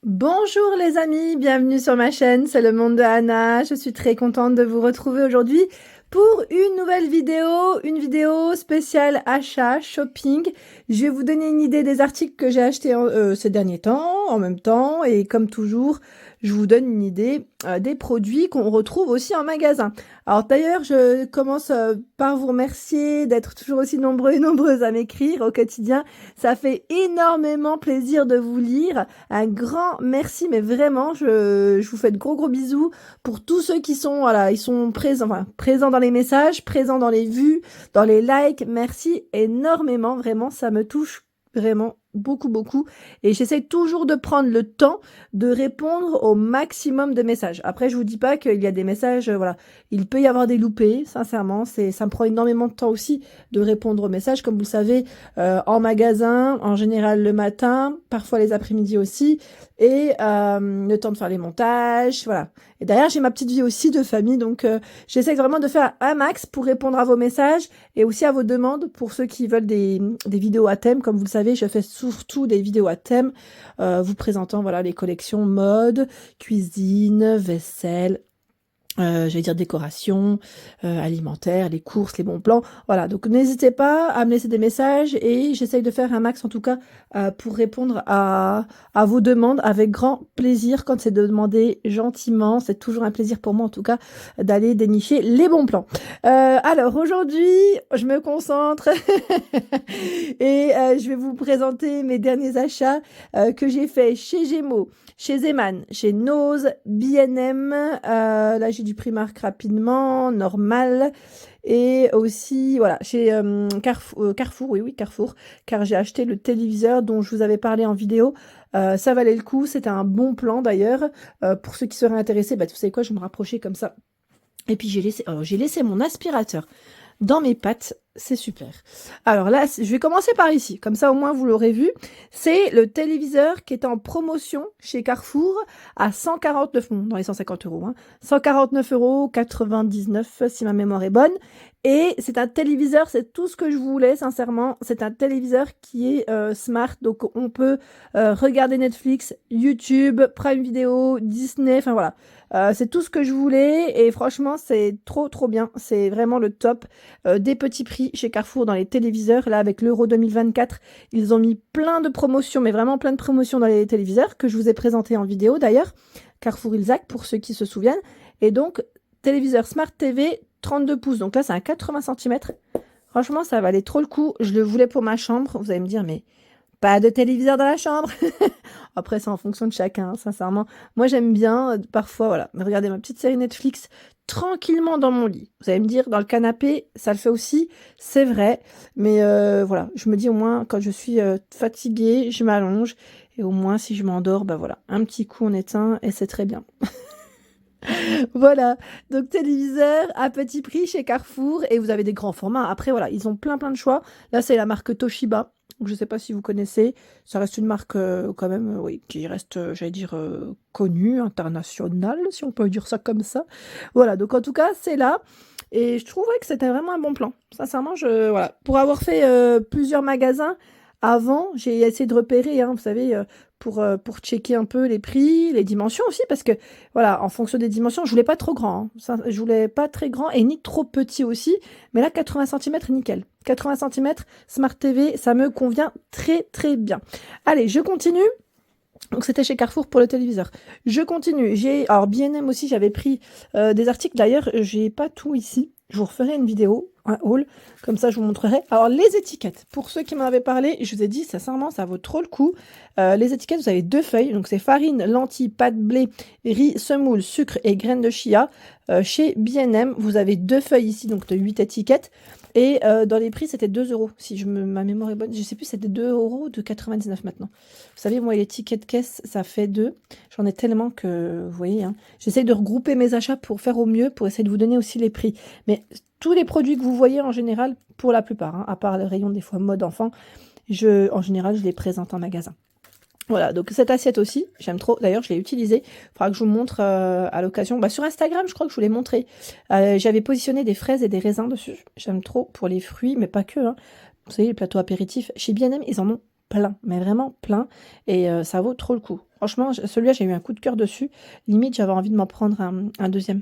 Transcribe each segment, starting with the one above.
Bonjour les amis, bienvenue sur ma chaîne, c'est le monde de Anna. Je suis très contente de vous retrouver aujourd'hui pour une nouvelle une vidéo spéciale achat, shopping. Je vais vous donner une idée des articles que j'ai achetés ces derniers temps, en même temps, et comme toujours, je vous donne une idée des produits qu'on retrouve aussi en magasin. Alors d'ailleurs, je commence par vous remercier d'être toujours aussi nombreux et nombreuses à m'écrire au quotidien. Ça fait énormément plaisir de vous lire. Un grand merci, mais vraiment, je vous fais de gros bisous pour tous ceux qui sont, voilà, ils sont présents, enfin, présents dans les messages, présents dans les vues, dans les likes. Merci énormément, vraiment, ça me touche vraiment beaucoup et j'essaie toujours de prendre le temps de répondre au maximum de messages. Après, je vous dis pas qu'il y a des messages, voilà, il peut y avoir des loupés, sincèrement, ça me prend énormément de temps aussi de répondre aux messages, comme vous le savez, en magasin, en général le matin, parfois les après-midi aussi, et le temps de faire les montages, voilà. Et derrière, j'ai ma petite vie aussi de famille, donc j'essaie vraiment de faire un max pour répondre à vos messages et aussi à vos demandes pour ceux qui veulent des vidéos à thème. Comme vous le savez, je fais surtout des vidéos à thème, vous présentant voilà les collections mode, cuisine, vaisselle, j'allais dire décoration, alimentaire, les courses, les bons plans. Voilà, donc n'hésitez pas à me laisser des messages et j'essaye de faire un max en tout cas pour répondre à vos demandes avec grand plaisir quand c'est demandé gentiment. C'est toujours un plaisir pour moi en tout cas d'aller dénicher les bons plans. Alors aujourd'hui, je me concentre et je vais vous présenter mes derniers achats que j'ai fait chez Gémeaux, chez Zeman, chez Nose, B&M, là j'ai du Primark rapidement, normal, et aussi voilà chez Carrefour, oui Carrefour, car j'ai acheté le téléviseur dont je vous avais parlé en vidéo. Ça valait le coup, c'était un bon plan d'ailleurs. Pour ceux qui seraient intéressés, bah, vous savez quoi, je vais me rapprocher comme ça. Et puis j'ai laissé mon aspirateur dans mes pattes, c'est super. Alors là, je vais commencer par ici, comme ça au moins vous l'aurez vu. C'est le téléviseur qui est en promotion chez Carrefour à 149, bon, dans les 150 euros, hein, 149,99 € si ma mémoire est bonne. Et c'est un téléviseur, c'est tout ce que je voulais, sincèrement. C'est un téléviseur qui est smart, donc on peut regarder Netflix, YouTube, Prime Video, Disney, enfin voilà. C'est tout ce que je voulais et franchement, c'est trop bien. C'est vraiment le top. Des petits prix chez Carrefour dans les téléviseurs. Là, avec l'Euro 2024, ils ont mis plein de promotions, mais vraiment plein de promotions dans les téléviseurs que je vous ai présenté en vidéo d'ailleurs. Carrefour Ilzac, pour ceux qui se souviennent. Et donc, téléviseur Smart TV 32 pouces. Donc là, c'est un 80 cm. Franchement, ça valait trop le coup. Je le voulais pour ma chambre. Vous allez me dire, mais pas de téléviseur dans la chambre. Après, c'est en fonction de chacun, sincèrement. Moi, j'aime bien, parfois, voilà, regarder ma petite série Netflix tranquillement dans mon lit. Vous allez me dire, dans le canapé, ça le fait aussi, c'est vrai. Mais voilà, je me dis au moins, quand je suis fatiguée, je m'allonge. Et au moins, si je m'endors, bah voilà, un petit coup, on éteint et c'est très bien. Voilà, donc téléviseur à petit prix chez Carrefour et vous avez des grands formats. Après, voilà, ils ont plein de choix. Là, c'est la marque Toshiba. Je ne sais pas si vous connaissez. Ça reste une marque quand même, oui, qui reste, j'allais dire, connue, internationale, si on peut dire ça comme ça. Voilà, donc en tout cas, c'est là. Et je trouvais que c'était vraiment un bon plan. Sincèrement, voilà. Pour avoir fait plusieurs magasins avant, j'ai essayé de repérer, hein, vous savez, pour checker un peu les prix, les dimensions aussi, parce que voilà, en fonction des dimensions, je voulais pas trop grand, hein. Je voulais pas très grand et ni trop petit aussi, mais là 80 cm, nickel. 80 cm, Smart TV, ça me convient très bien. Allez, je continue. Donc c'était chez Carrefour pour le téléviseur. Je continue. Alors B&M aussi, j'avais pris des articles. D'ailleurs, j'ai pas tout ici. Je vous referai une vidéo, un haul, comme ça je vous montrerai. Alors les étiquettes, pour ceux qui m'en avaient parlé, je vous ai dit, sincèrement, ça vaut trop le coup. Les étiquettes, vous avez 2 feuilles, donc c'est farine, lentilles, pâte blé, riz, semoule, sucre et graines de chia. Chez B&M, vous avez 2 feuilles ici, donc de 8 étiquettes. Et dans les prix, c'était 2 €. Si ma mémoire est bonne, je sais plus, c'était 2 € ou 2,99 € maintenant. Vous savez, moi, les tickets de caisse, ça fait 2. J'en ai tellement que, vous voyez, hein, j'essaye de regrouper mes achats pour faire au mieux, pour essayer de vous donner aussi les prix. Mais tous les produits que vous voyez en général, pour la plupart, hein, à part le rayon des fois mode enfant, en général, je les présente en magasin. Voilà, donc cette assiette aussi, j'aime trop. D'ailleurs, je l'ai utilisée. Il faudra que je vous montre à l'occasion. Bah, sur Instagram, je crois que je vous l'ai montré. J'avais positionné des fraises et des raisins dessus. J'aime trop pour les fruits, mais pas que, hein. Vous savez, les plateaux apéritifs. Chez B&M, ils en ont plein, mais vraiment plein, et ça vaut trop le coup. Franchement, celui-là, j'ai eu un coup de cœur dessus. Limite, j'avais envie de m'en prendre un deuxième.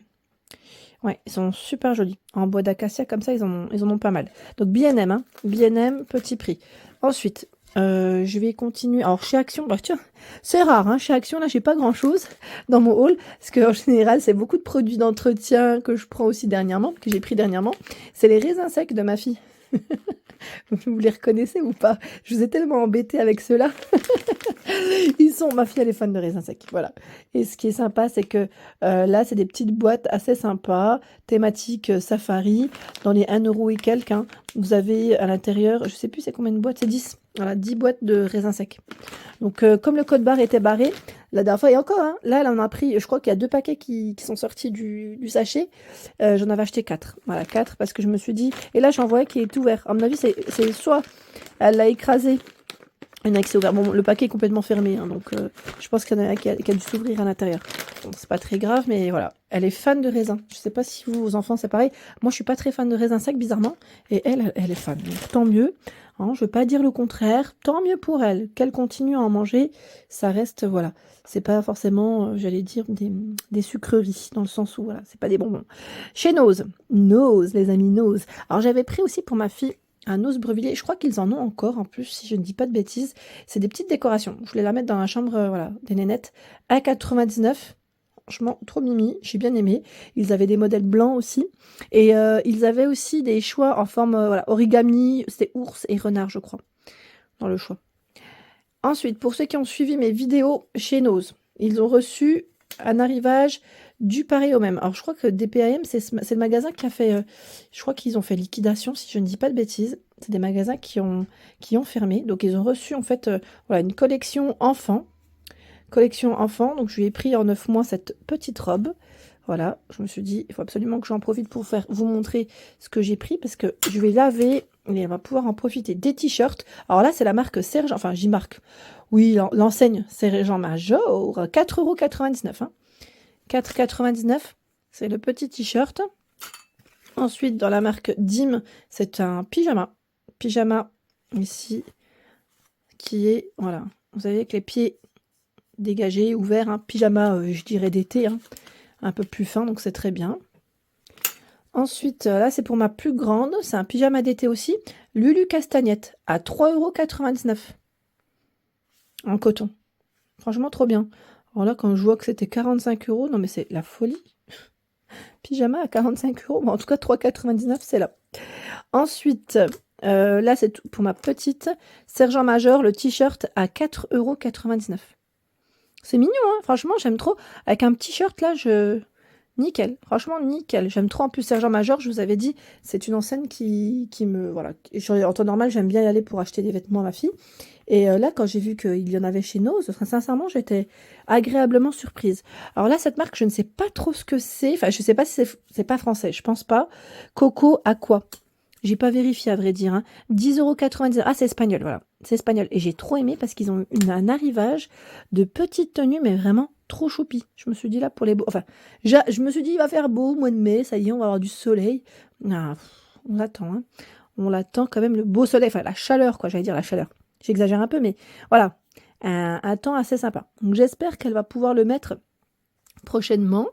Ouais, ils sont super jolis. En bois d'acacia, comme ça, ils en ont pas mal. Donc, B&M, hein. B&M, petit prix. Ensuite, je vais continuer. Alors, chez Action, bah tiens, c'est rare, hein. Chez Action, là, j'ai pas grand-chose dans mon haul. Parce qu'en général, c'est beaucoup de produits d'entretien que je prends aussi dernièrement, que j'ai pris dernièrement. C'est les raisins secs de ma fille. Vous les reconnaissez ou pas? Je vous ai tellement embêté avec ceux-là. Ma fille, elle est fan de raisins secs, voilà. Et ce qui est sympa, c'est que là, c'est des petites boîtes assez sympas, thématique safari, dans les 1 € et quelques, hein. Vous avez à l'intérieur, je sais plus c'est combien de boîtes, c'est 10. Voilà, 10 boîtes de raisins secs. Donc, comme le code barre était barré, la dernière fois, et encore, hein, là, elle en a pris, je crois qu'il y a 2 paquets qui sont sortis du sachet. J'en avais acheté 4. Voilà, 4 parce que je me suis dit, et là, j'en vois qui est ouvert. À mon avis, c'est soit elle l'a écrasé. Il y en a qui s'est ouvert. Bon, le paquet est complètement fermé, hein, donc je pense qu'il y en a qui a dû s'ouvrir à l'intérieur. Bon, c'est pas très grave, mais voilà. Elle est fan de raisins. Je sais pas si vous, vos enfants, c'est pareil. Moi, je suis pas très fan de raisins secs, bizarrement. Et elle est fan. Donc, tant mieux. Hein, je veux pas dire le contraire. Tant mieux pour elle. Qu'elle continue à en manger. Ça reste, voilà. C'est pas forcément, j'allais dire, des sucreries. Dans le sens où, voilà, c'est pas des bonbons. Chez Nose. Nose, les amis, Nose. Alors, j'avais pris aussi pour ma fille un os brevillier. Je crois qu'ils en ont encore, en plus, si je ne dis pas de bêtises. C'est des petites décorations. Je voulais la mettre dans la chambre, voilà, des nénettes. À 99. Franchement, trop mimi. J'ai bien aimé. Ils avaient des modèles blancs aussi. Et ils avaient aussi des choix en forme, voilà, origami. C'était ours et renard, je crois, dans le choix. Ensuite, pour ceux qui ont suivi mes vidéos chez Nose, ils ont reçu un arrivage du pareil au même. Alors, je crois que DPAM, c'est le magasin qui a fait... je crois qu'ils ont fait liquidation, si je ne dis pas de bêtises. C'est des magasins qui ont fermé. Donc, ils ont reçu, en fait, voilà, une collection enfant. Collection enfant. Donc, je lui ai pris en 9 mois cette petite robe. Voilà, je me suis dit, il faut absolument que j'en profite pour vous montrer ce que j'ai pris. Parce que je vais laver et elle va pouvoir en profiter. Des t-shirts. Alors là, c'est la marque Sergent. Enfin, J-Marque. Oui, l'enseigne Sergent Major. 4,99 €. Hein. 4,99 €, c'est le petit t-shirt. Ensuite, dans la marque Dim, c'est un pyjama. Pyjama, ici, qui est, voilà, vous avez avec les pieds dégagés, ouverts. Hein. Pyjama, je dirais d'été, hein, un peu plus fin, donc c'est très bien. Ensuite, là, c'est pour ma plus grande. C'est un pyjama d'été aussi. Lulu Castagnette, à 3,99 € en coton. Franchement, trop bien. Alors là, quand je vois que c'était 45 €, non mais c'est la folie. Pyjama à 45 €. Bon, en tout cas, 3,99 €, c'est là. Ensuite, là, c'est tout pour ma petite. Sergent Major, le t-shirt à 4,99 €. C'est mignon, hein. Franchement, j'aime trop. Avec un t-shirt, là, nickel. Franchement, nickel. J'aime trop. En plus, Sergent Major, je vous avais dit, c'est une enseigne qui me... Voilà. En temps normal, j'aime bien y aller pour acheter des vêtements à ma fille. Et là, quand j'ai vu qu'il y en avait chez Nose, sincèrement, j'étais agréablement surprise. Alors là, cette marque, je ne sais pas trop ce que c'est. Enfin, je ne sais pas si c'est pas français, je pense pas. Coco Aqua. J'ai pas vérifié, à vrai dire. Hein. 10,99 €. Ah, c'est espagnol, voilà. C'est espagnol. Et j'ai trop aimé parce qu'ils ont un arrivage de petites tenues, mais vraiment trop choupi. Je me suis dit là, pour les beaux... Enfin, je me suis dit, il va faire beau au mois de mai, ça y est, on va avoir du soleil. Ah, on l'attend, hein. On l'attend quand même, le beau soleil. Enfin, la chaleur, quoi, j'allais dire la chaleur. J'exagère un peu, mais voilà, un temps assez sympa. Donc j'espère qu'elle va pouvoir le mettre prochainement.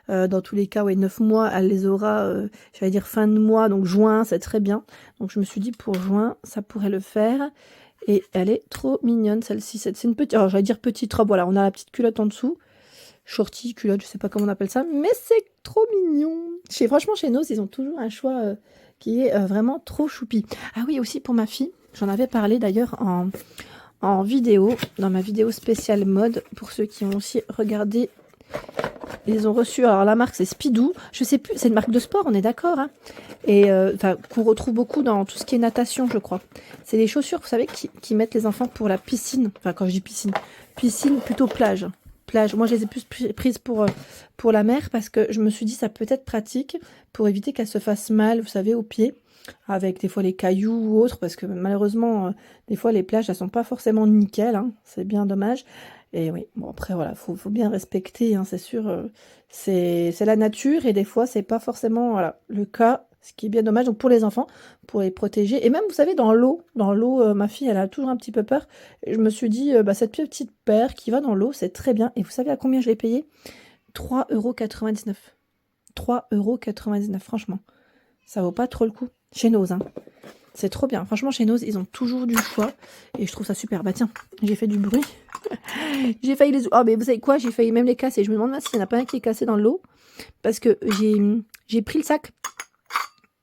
Dans tous les cas, ouais, 9 mois, elle les aura, j'allais dire fin de mois, donc juin, c'est très bien. Donc je me suis dit pour juin, ça pourrait le faire. Et elle est trop mignonne, celle-ci. C'est une petite, alors j'allais dire petite robe, voilà, on a la petite culotte en dessous. Shorty, culotte, je sais pas comment on appelle ça, mais c'est trop mignon. Franchement, chez Nose, ils ont toujours un choix qui est vraiment trop choupi. Ah oui, aussi pour ma fille, j'en avais parlé d'ailleurs en vidéo, dans ma vidéo spéciale mode, pour ceux qui ont aussi regardé. Ils ont reçu, alors la marque c'est Spidou, je sais plus, c'est une marque de sport, on est d'accord, hein, et qu'on retrouve beaucoup dans tout ce qui est natation, je crois. C'est des chaussures, vous savez, qui mettent les enfants pour la piscine, enfin quand je dis piscine plutôt plage. Moi je les ai plus prises pour la mer parce que je me suis dit ça peut être pratique pour éviter qu'elle se fasse mal, vous savez, aux pieds, avec des fois les cailloux ou autres, parce que malheureusement, des fois les plages elles sont pas forcément nickel, hein, c'est bien dommage. Et oui, bon après voilà, faut bien respecter, hein, c'est sûr, c'est la nature et des fois c'est pas forcément voilà, le cas Ce qui est bien dommage, donc pour les enfants, pour les protéger. Et même, vous savez, dans l'eau, ma fille, elle a toujours un petit peu peur. Et je me suis dit, bah, cette petite paire qui va dans l'eau, c'est très bien. Et vous savez à combien je l'ai payé? 3,99 €. 3,99 €, franchement. Ça vaut pas trop le coup. Chez Nose, hein. C'est trop bien. Franchement, chez Nose, ils ont toujours du choix. Et je trouve ça super. Bah tiens, j'ai fait du bruit. J'ai failli les... Oh, mais vous savez quoi? J'ai failli même les casser. Je me demande même s'il n'y en a pas un qui est cassé dans l'eau. Parce que j'ai pris le sac.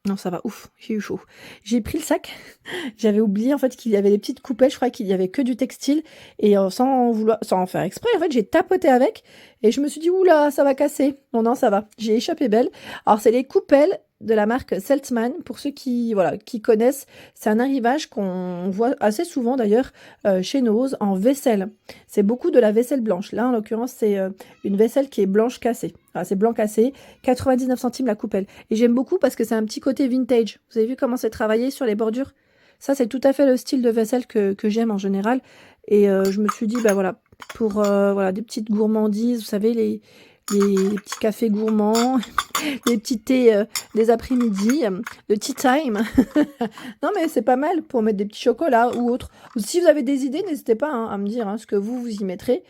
Non, ça va, ouf, j'ai eu chaud. J'ai pris le sac, j'avais oublié en fait qu'il y avait des petites coupelles, je crois qu'il y avait que du textile, et sans en faire exprès, en fait, j'ai tapoté avec, et je me suis dit, oula, ça va casser. Non, ça va, j'ai échappé belle. Alors, c'est les coupelles de la marque Seltzman, pour ceux qui connaissent. C'est un arrivage qu'on voit assez souvent d'ailleurs chez Nose en vaisselle. C'est beaucoup de la vaisselle blanche. Là, en l'occurrence, c'est une vaisselle qui est blanche cassée. Enfin, c'est blanc cassé, 99 centimes la coupelle. Et j'aime beaucoup parce que c'est un petit côté vintage. Vous avez vu comment c'est travaillé sur les bordures? Ça, c'est tout à fait le style de vaisselle que j'aime en général. Et je me suis dit, bah voilà, pour voilà, des petites gourmandises, vous savez, les petits cafés gourmands, les petits thés des après-midi, le tea time. Non, mais c'est pas mal pour mettre des petits chocolats ou autre. Ou si vous avez des idées, n'hésitez pas à me dire ce que vous y mettrez.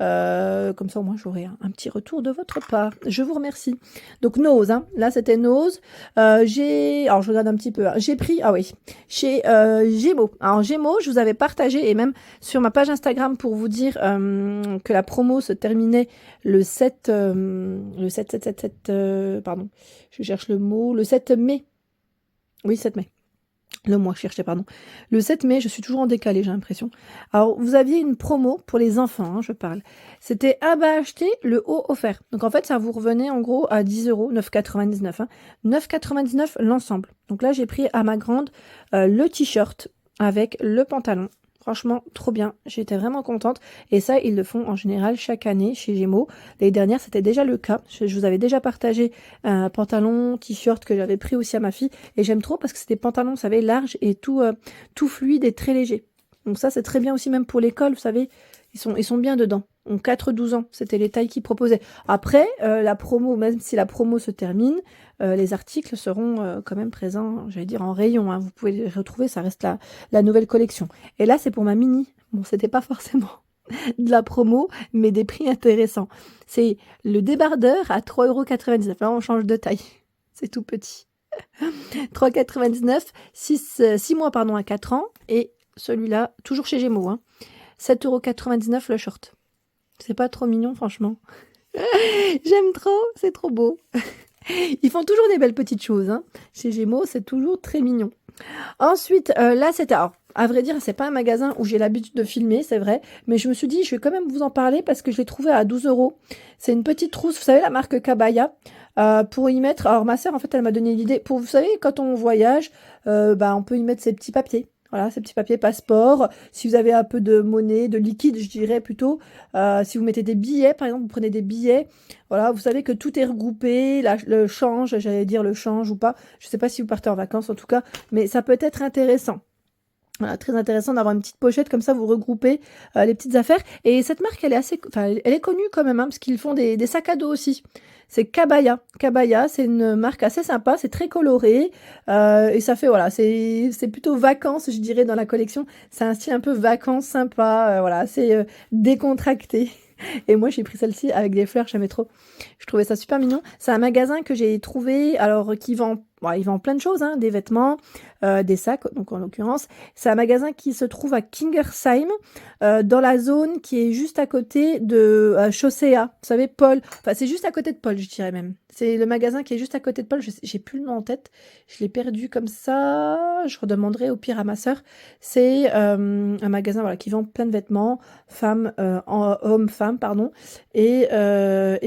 Comme ça, au moins, j'aurai un petit retour de votre part. Je vous remercie. Donc, Nose, hein. Là, c'était Nose. Alors, je regarde un petit peu. J'ai pris, ah oui, chez Gémeaux. Alors, Gémeaux, je vous avais partagé, et même sur ma page Instagram, pour vous dire que la promo se terminait le 7, pardon, je cherche le mot, le 7 mai. Oui, 7 mai. Le mois, je cherchais, pardon. Le 7 mai, je suis toujours en décalé, j'ai l'impression. Alors, vous aviez une promo pour les enfants, hein, je parle. C'était à bas acheter, le haut offert. Donc, en fait, ça vous revenait en gros à 10 €, 9,99 €. Hein. 9,99 € l'ensemble. Donc là, j'ai pris à ma grande le t-shirt avec le pantalon. Franchement, trop bien. J'étais vraiment contente. Et ça, ils le font en général chaque année chez Gémeaux. L'année dernière, c'était déjà le cas. Je vous avais déjà partagé un pantalon, t-shirt que j'avais pris aussi à ma fille. Et j'aime trop parce que c'est des pantalons, vous savez, larges et tout fluide et très léger. Donc ça, c'est très bien aussi même pour l'école, vous savez. Ils sont bien dedans. Donc 4-12 ans, c'était les tailles qu'ils proposaient. Après, la promo, même si la promo se termine, les articles seront quand même présents, j'allais dire en rayon. Hein. Vous pouvez les retrouver, ça reste la nouvelle collection. Et là, c'est pour ma mini. Bon, c'était pas forcément de la promo, mais des prix intéressants. C'est le débardeur à 3,99 €. Là, on change de taille. C'est tout petit. 3,99 €, 6 mois pardon, à 4 ans. Et celui-là, toujours chez Gémeaux, hein, 7,99 € le short. C'est pas trop mignon, franchement. J'aime trop, c'est trop beau. Ils font toujours des belles petites choses. Hein. Chez Gémeaux, c'est toujours très mignon. Ensuite, là, c'était... Alors, à vrai dire, c'est pas un magasin où j'ai l'habitude de filmer, c'est vrai. Mais je me suis dit, je vais quand même vous en parler parce que je l'ai trouvé à 12 €. C'est une petite trousse, vous savez, la marque Kabaya. Pour y mettre... Alors, ma sœur, en fait, elle m'a donné l'idée. Pour, vous savez, quand on voyage, on peut y mettre ses petits papiers. Voilà, ces petits papiers passeport. Si vous avez un peu de monnaie, de liquide, je dirais plutôt. Si vous mettez des billets, par exemple, vous prenez des billets. Voilà, vous savez que tout est regroupé. Le change, j'allais dire le change ou pas. Je ne sais pas si vous partez en vacances en tout cas, mais ça peut être intéressant. Voilà, très intéressant d'avoir une petite pochette comme ça, vous regroupez les petites affaires. Et cette marque, elle est connue quand même, hein, parce qu'ils font des sacs à dos aussi. C'est Kabaya. Kabaya, c'est une marque assez sympa, c'est très coloré. Et ça fait, voilà, c'est plutôt vacances, je dirais, dans la collection. C'est un style un peu vacances sympa, voilà, c'est décontracté. Et moi, j'ai pris celle-ci avec des fleurs, j'aimais trop. Je trouvais ça super mignon. C'est un magasin que j'ai trouvé, alors qui vend, il vend plein de choses, hein, des vêtements, des sacs, donc en l'occurrence. C'est un magasin qui se trouve à Kingersheim, dans la zone qui est juste à côté de Chaussea. Vous savez, Paul. Enfin, c'est juste à côté de Paul, je dirais même. C'est le magasin qui est juste à côté de Paul. J'ai plus le nom en tête. Je l'ai perdu comme ça. Je redemanderai au pire à ma sœur. C'est un magasin voilà, qui vend plein de vêtements, hommes-femmes, pardon, et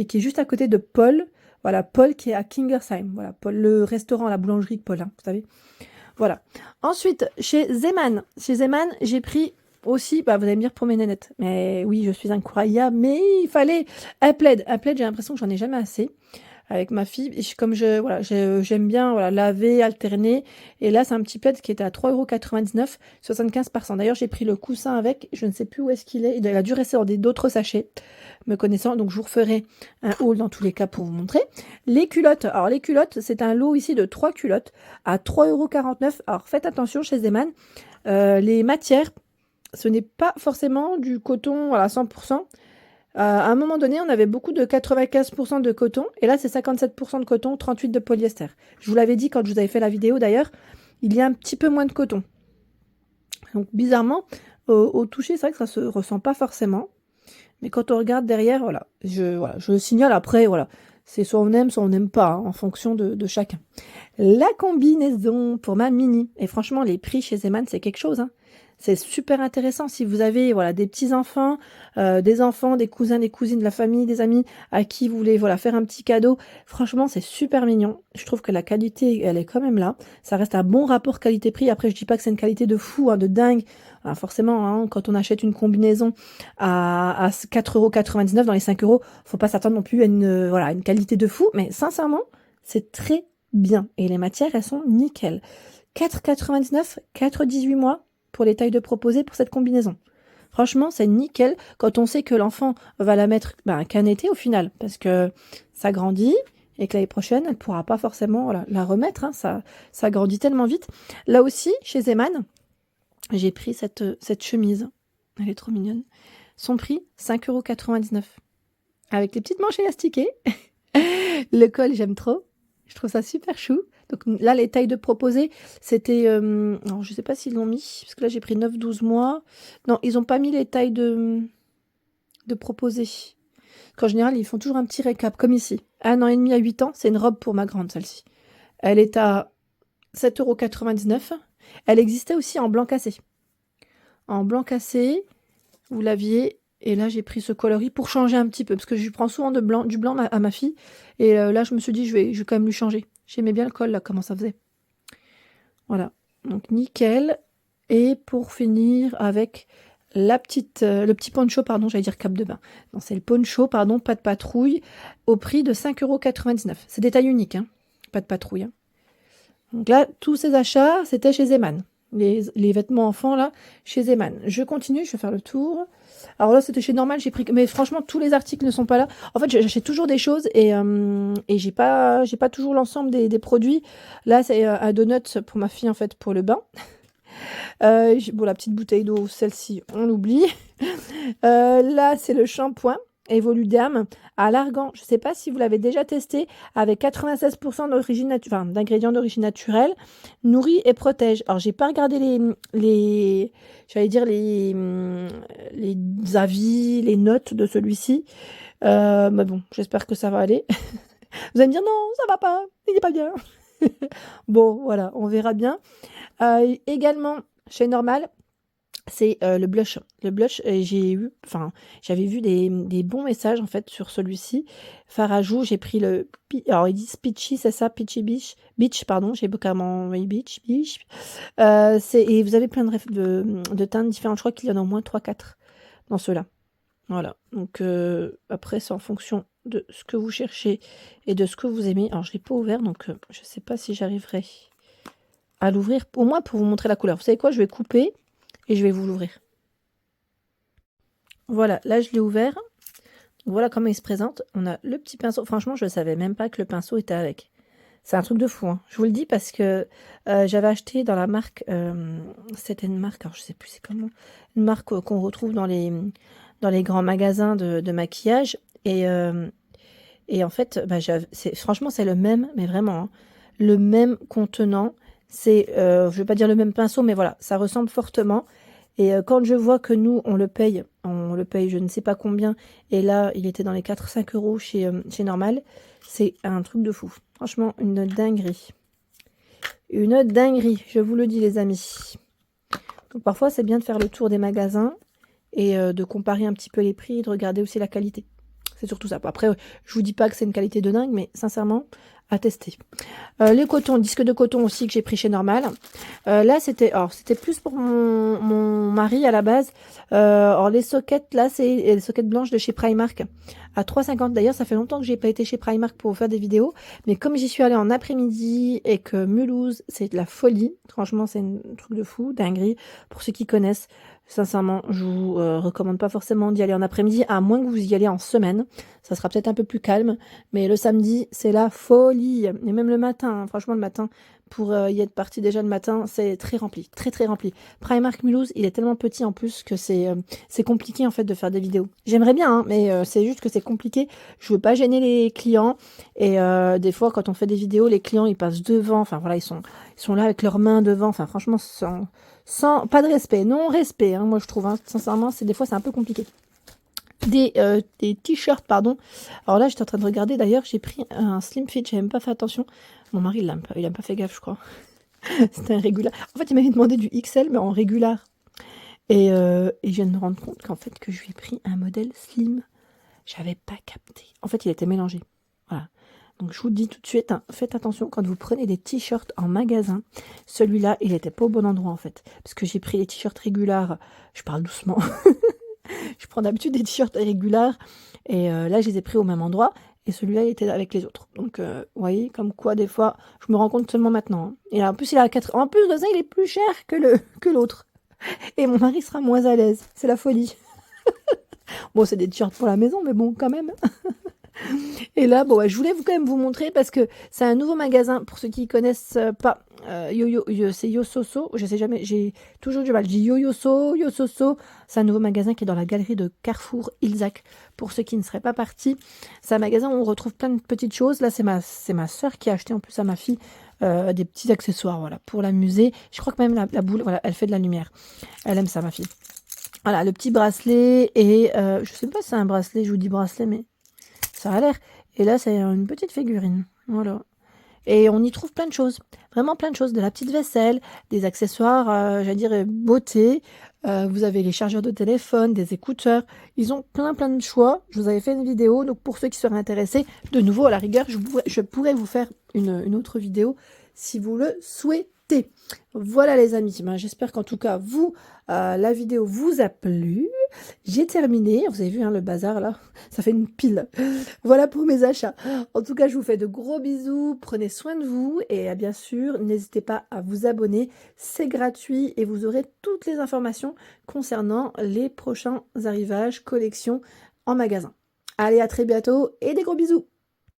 qui est juste à côté de Paul. Voilà, Paul qui est à Kingersheim. Voilà, Paul, le restaurant, la boulangerie de Paul, hein, vous savez. Voilà. Ensuite, chez Zeman. Chez Zeman, j'ai pris aussi, vous allez me dire pour mes nénettes. Mais oui, je suis incroyable, mais il fallait un plaid. Un plaid, j'ai l'impression que j'en ai jamais assez. avec ma fille. Et comme voilà, j'aime bien voilà, laver, alterner. Et là, c'est un petit plaid qui était à 3,99 €, 75%. D'ailleurs, j'ai pris le coussin avec. Je ne sais plus où est-ce qu'il est. Il a dû rester dans d'autres sachets, me connaissant. Donc, je vous referai un haul dans tous les cas pour vous montrer. Les culottes. Alors, les culottes, c'est un lot ici de 3 culottes à 3,49 €. Alors, faites attention chez Zeman. Les matières, ce n'est pas forcément du coton voilà, 100%. À un moment donné, on avait beaucoup de 95% de coton, et là, c'est 57% de coton, 38% de polyester. Je vous l'avais dit quand je vous avais fait la vidéo, d'ailleurs, il y a un petit peu moins de coton. Donc, bizarrement, au toucher, c'est vrai que ça se ressent pas forcément. Mais quand on regarde derrière, voilà, je signale après, voilà. C'est soit on n'aime pas, hein, en fonction de chacun. La combinaison pour ma mini. Et franchement, les prix chez Zeman, c'est quelque chose, hein. C'est super intéressant si vous avez voilà, des petits-enfants, des enfants, des cousins, des cousines, de la famille, des amis à qui vous voulez voilà, faire un petit cadeau. Franchement, c'est super mignon. Je trouve que la qualité, elle est quand même là. Ça reste un bon rapport qualité-prix. Après, je dis pas que c'est une qualité de fou, hein, de dingue. Alors forcément, hein, quand on achète une combinaison à 4,99 € dans les 5 €, faut pas s'attendre non plus à voilà, une qualité de fou. Mais sincèrement, c'est très bien. Et les matières, elles sont nickel. 4,99 €, 4,18 mois pour les tailles de proposer pour cette combinaison. Franchement, c'est nickel quand on sait que l'enfant va la mettre qu'un été au final, parce que ça grandit et que l'année prochaine, elle ne pourra pas forcément voilà, la remettre. Hein, ça grandit tellement vite. Là aussi, chez Zeman, j'ai pris cette chemise. Elle est trop mignonne. Son prix, 5,99 €. Avec les petites manches élastiquées. Le col, j'aime trop. Je trouve ça super chou. Donc là, les tailles de proposer, c'était... alors, je sais pas s'ils l'ont mis, parce que là, j'ai pris 9-12 mois. Non, ils n'ont pas mis les tailles de proposer. Qu'en général, ils font toujours un petit récap, comme ici. 1 an et demi à 8 ans, c'est une robe pour ma grande, celle-ci. Elle est à 7,99 €. Elle existait aussi en blanc cassé. En blanc cassé, vous l'aviez... Et là, j'ai pris ce coloris pour changer un petit peu, parce que je lui prends souvent du blanc à ma fille. Et là, je me suis dit, je vais quand même lui changer. J'aimais bien le col, là, comment ça faisait. Voilà, donc nickel. Et pour finir avec le petit poncho, pardon, j'allais dire cape de bain. Non, c'est le poncho, pardon, pas de patrouille, au prix de 5,99 €. C'est des tailles uniques, hein, pas de patrouille. Hein. Donc là, tous ces achats, c'était chez Zeman. Les vêtements enfants, là, chez Zeman. Je continue, je vais faire le tour. Alors là, c'était chez Normal, j'ai pris... Mais franchement, tous les articles ne sont pas là. En fait, j'achète toujours des choses et j'ai pas toujours l'ensemble des produits. Là, c'est un donut pour ma fille, en fait, pour le bain. Bon, la petite bouteille d'eau, celle-ci, on l'oublie. Là, c'est le shampoing Evoluderm à l'argan. Je ne sais pas si vous l'avez déjà testé, avec 96% d'ingrédients d'origine naturelle, nourrit et protège. Alors, j'ai pas regardé j'allais dire les avis, les notes de celui-ci. Mais bon, j'espère que ça va aller. Vous allez me dire non, ça va pas, il n'est pas bien. Bon, voilà, on verra bien. Également, chez Normal, c'est le blush. Le blush, j'avais vu des bons messages en fait sur celui-ci. Fard à joues, j'ai pris alors ils disent Peachy, c'est ça, Peachy Beach, pardon, j'ai carrément oui, Beach. Et vous avez plein de teintes différentes. Je crois qu'il y en a au moins 3-4 dans ceux-là. Voilà. Donc après, c'est en fonction de ce que vous cherchez et de ce que vous aimez. Alors je l'ai pas ouvert, donc je sais pas si j'arriverai à l'ouvrir, au moins pour vous montrer la couleur. Vous savez quoi, je vais couper et je vais vous l'ouvrir. Voilà, là je l'ai ouvert. Voilà comment il se présente. On a le petit pinceau. Franchement, je ne savais même pas que le pinceau était avec. C'est un truc de fou. Hein. Je vous le dis parce que j'avais acheté dans la marque... c'était une marque, alors je sais plus c'est comment. Une marque qu'on retrouve dans les grands magasins de maquillage. Et en fait, franchement, c'est le même, mais vraiment, hein, le même contenant. C'est, je ne vais pas dire le même pinceau, mais voilà, ça ressemble fortement. Et quand je vois que nous, on le paye je ne sais pas combien, et là, il était dans les 4-5 € chez Normal, c'est un truc de fou. Franchement, une dinguerie. Une dinguerie, je vous le dis, les amis. Donc parfois, c'est bien de faire le tour des magasins et de comparer un petit peu les prix et de regarder aussi la qualité. C'est surtout ça. Après, je vous dis pas que c'est une qualité de dingue, mais sincèrement, à tester. Les cotons, disques de coton aussi que j'ai pris chez Normal. Là, c'était plus pour mon mari à la base. Alors les sockets, là, c'est les sockets blanches de chez Primark à 3,50. D'ailleurs, ça fait longtemps que j'ai pas été chez Primark pour faire des vidéos, mais comme j'y suis allée en après-midi et que Mulhouse, c'est de la folie. Franchement, c'est un truc de fou, dinguerie. Pour ceux qui connaissent, sincèrement, je vous recommande pas forcément d'y aller en après-midi, à moins que vous y allez en semaine. Ça sera peut-être un peu plus calme, mais le samedi, c'est la folie. Et même le matin, hein, franchement, le matin, pour y être parti déjà le matin, c'est très rempli, très très rempli. Primark Mulhouse, il est tellement petit en plus que c'est compliqué en fait de faire des vidéos. J'aimerais bien, hein, mais c'est juste que c'est compliqué. Je veux pas gêner les clients et des fois quand on fait des vidéos, les clients ils passent devant. Enfin voilà, ils sont là avec leurs mains devant. Enfin franchement, sans pas de respect, non respect. Hein, moi je trouve, hein, sincèrement, des fois c'est un peu compliqué. Des t-shirts, pardon. Alors là, j'étais en train de regarder. D'ailleurs, j'ai pris un slim fit. J'ai même pas fait attention. Mon mari, il a pas fait gaffe, je crois. C'était un régular. En fait, il m'avait demandé du XL, mais en régular. Et je viens de me rendre compte qu'en fait, que je lui ai pris un modèle slim. J'avais pas capté. En fait, il était mélangé. Voilà. Donc, je vous dis tout de suite, hein, faites attention quand vous prenez des t-shirts en magasin. Celui-là, il était pas au bon endroit, en fait. Parce que j'ai pris les t-shirts régulars. Je parle doucement. Je prends d'habitude des t-shirts irréguliers et là, je les ai pris au même endroit et celui-là, il était avec les autres. Donc, vous voyez, comme quoi, des fois, je me rends compte seulement maintenant. Hein. Et en plus, en plus de ça, il est plus cher que l'autre. Et mon mari sera moins à l'aise. C'est la folie. Bon, c'est des t-shirts pour la maison, mais bon, quand même. Et là, bon, ouais, je voulais quand même vous montrer parce que c'est un nouveau magasin. Pour ceux qui connaissent pas, c'est Yososo. Je sais jamais, j'ai toujours du mal. Je dis Yososo. C'est un nouveau magasin qui est dans la galerie de Carrefour Ilzac. Pour ceux qui ne seraient pas partis, c'est un magasin où on retrouve plein de petites choses. Là, c'est ma soeur qui a acheté en plus à ma fille des petits accessoires, voilà, pour l'amuser. Je crois que même la boule, voilà, elle fait de la lumière. Elle aime ça, ma fille. Voilà, le petit bracelet et je sais pas si c'est un bracelet. Je vous dis bracelet, mais ça a l'air. Et là, c'est une petite figurine. Voilà. Et on y trouve plein de choses. Vraiment plein de choses. De la petite vaisselle, des accessoires, j'allais dire, beauté. Vous avez les chargeurs de téléphone, des écouteurs. Ils ont plein de choix. Je vous avais fait une vidéo. Donc, pour ceux qui seraient intéressés, de nouveau, à la rigueur, je pourrais vous faire une autre vidéo si vous le souhaitez. Voilà les amis, ben, j'espère qu'en tout cas la vidéo vous a plu. J'ai terminé, vous avez vu hein, le bazar là, ça fait une pile. Voilà pour mes achats. En tout cas, je vous fais de gros bisous, prenez soin de vous et bien sûr, n'hésitez pas à vous abonner, c'est gratuit et vous aurez toutes les informations concernant les prochains arrivages, collections en magasin. Allez, à très bientôt et des gros bisous.